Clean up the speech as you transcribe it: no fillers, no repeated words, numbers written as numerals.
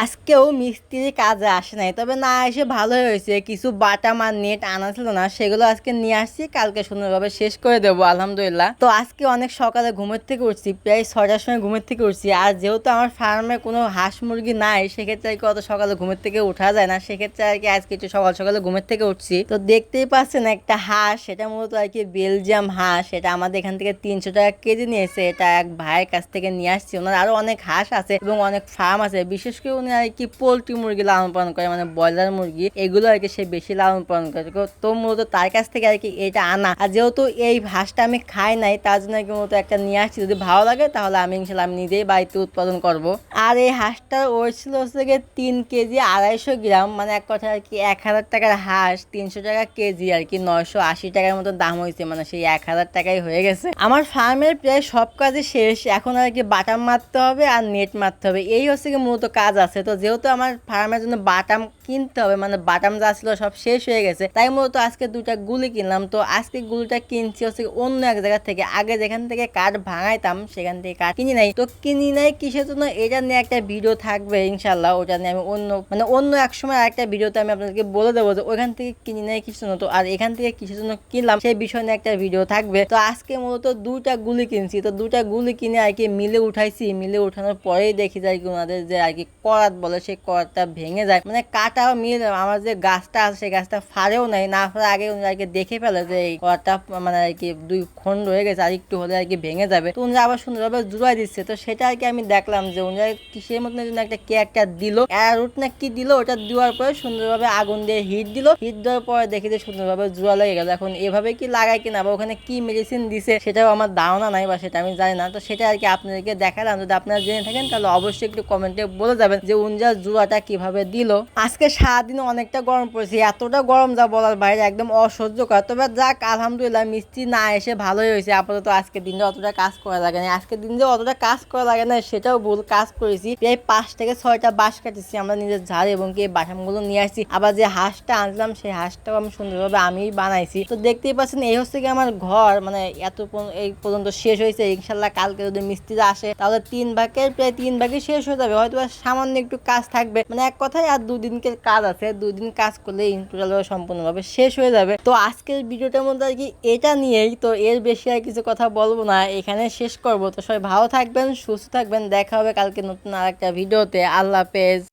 আজকেও মিস্ত্রি কাজে আসে নাই, তবে না এসে ভালোই হয়েছে। কিছু বাটাম আর নেট আনা ছিল না, সেগুলো আজকে নিয়ে আসছি, কালকে সুন্দরভাবে শেষ করে দেবো আলহামদুলিল্লাহ। তো আজকে অনেক সকালে ঘুমের থেকে উঠছি, প্রায় 6টার সময় ঘুমের থেকে উঠছি। আর যেহেতু আমার ফার্মে কোনো হাঁস মুরগি নাই, সেক্ষেত্রে আর কি অত সকালে ঘুমের থেকে উঠা যায় না, সেক্ষেত্রে আর কি আজকে একটু সকাল সকালে ঘুমের থেকে উঠছি। তো দেখতেই পাচ্ছেন একটা হাঁস, সেটা মূলত আর কি বেলজিয়াম হাঁস। সেটা আমাদের এখান থেকে 300 টাকা কেজি নিয়েছে। এটা এক ভাইয়ের কাছ থেকে নিয়ে আসছি। ওনার আরো অনেক হাঁস আছে এবং অনেক ফার্ম আছে, বিশেষ করে উনি আর কি পোল্ট্রি মুরগি লালন পালন করে, মানে ব্রয়লার মুরগি, এগুলো আর কি সে বেশি লালন পালন করে। তো মূলত তার কাছ থেকে আর কি এটা আনা। আর যেহেতু এই হাঁসটা আমি খাই নাই, তার জন্য আর কি মূলত একটা নিয়ে আসছি। যদি ভালো লাগে তাহলে আমি ইনশাল্লাহ আমি নিজেই বাড়িতে উৎপাদন করব। আর এই হাঁসটার ওয়েট ছিল হচ্ছে গিয়ে 3 কেজি 250 গ্রাম, মানে এক কথা আর কি 1000 টাকার হাঁস 300 টাকা কেজি, আর কি 980 টাকার মতো দাম হয়েছে, মানে সেই 1000 টাকাই হয়ে গেছে। আমার ফার্মের প্রায় সব কাজই শেষ, এখন আর কি বাটাম মারতে হবে আর নেট মারতে হবে, এই হচ্ছে কি মূলত কাজ আছে। তো যেহেতু আমার ফার্মের জন্য বাটাম কিনতে হবে, মানে বাটাম যা ছিল সব শেষ হয়ে গেছে, তাই মূলত আজকে 2টা গুলি কিনলাম। তো আজকে গুলিটা কিনছি হচ্ছে অন্য এক জায়গা থেকে। আগে যেখান থেকে কাঠ ভাঙাইতাম সেখান থেকে কাঠ কিনি নাই। তো কিনি নাই কিসের জন্য, এটা নিয়ে একটা ভিডিও থাকবে ইনশাল্লাহ। ওটা নিয়ে আমি অন্য এক সময় আরেকটা ভিডিওতে আমি আপনাদেরকে বলে দেবো যে ওইখান থেকে কিনি নাই কিসের জন্য, তো আর এখান থেকে কিসের জন্য কিনলাম সেই বিষয় নিয়ে একটা ভিডিও থাকবে। তো আজকে মূলত 2টা গুলি কিনছি। তো 2টা গুলি কিনে আর কি মিলে উঠাইছি। মিলে উঠানোর পরেই দেখি যায় কি ওনাদের যে আর কি করাত বলে, সেই করাতটা ভেঙে যায়, মানে কাটাও মিল। আমার যে গাছটা আছে সেই গাছটা ফাড়েও নাই, না ফাড়ে আগে উনি আর কি দেখে ফেলে যে এই করাতটা মানে আর কি 2 খণ্ড হয়ে গেছে, আর একটু হলে আর কি ভেঙে যাবে। তো উনি আবার সুন্দরভাবে জুড়াই দিচ্ছে। তো সেটা আর কি আমি দেখলাম যে উনি কিসের মতন জন্য একটা কে একটা দিল, রুট না কি দিল, ওটা দেওয়ার পরে সুন্দরভাবে আগুন দিয়ে হিট দিল। হিট দেওয়ার পরে দেখি যে সুন্দরভাবে জোড়া লেগে গেল। এখন এভাবে কি লাগায় কিনা বা ওখানে কি মেডিসিন দিছে সেটাও আমার ধারণা নাই, বা সেটা আমি জানি না। তো সেটা আর কি আপনাদেরকে দেখালাম। যদি আপনারা জেনে থাকেন তাহলে অবশ্যই একটু কমেন্টে বলে যাবেন যে উনজার জোড়াটা কিভাবে দিল। আজকে সারাদিনে অনেকটা গরম পড়েছে, এতটা গরম যা বলার বাইরে, একদম অসহ্যকর। তবে যাক আলহামদুলিল্লাহ মিস্ত্রি না এসে ভালোই হয়েছে। আপাতত আজকের দিনটা অতটা কাজ করা লাগে না। আজকের দিন যে অতটা কাজ করা লাগে না সেটাও ভুল, কাজ করেছি। প্রায় 5 থেকে 6টা বাঁশ কাটেছি আমরা নিজের ঝাড়, এবং কি বাসামগুলো নিয়ে আসছি। আবার যে হাঁসটা আনলাম সেই হাঁসটাও আমি সুন্দরভাবে আমিই বানাইছি। তো দেখতেই পাচ্ছেন এই হচ্ছে কি আমার ঘর, মানে এই পর্যন্ত শেষ হয়েছে। ইনশাল্লাহ কালকে যদি মিস্ত্রিরা আসে তাহলে 3 ভাগের প্রায় 3 ভাগই শেষ হয়ে যাবে, হয়তো সামান্য একটু কাজ থাকবে, মানে এক কথায় আর 2 দিনকের কাজ আছে। 2 দিন কাজ করলে টোটাল সম্পূর্ণভাবে শেষ হয়ে যাবে। তো আজকের ভিডিওটার মধ্যে আর কি এটা নিয়েই, তো এর বেশি আর কিছু কথা বলবো না, এখানে শেষ করবো। তো সবাই ভালো থাকবেন, সুস্থ থাকবেন, দেখা হবে কালকে নতুন আর একটা ভিডিওতে। আল্লাহ হাফেজ।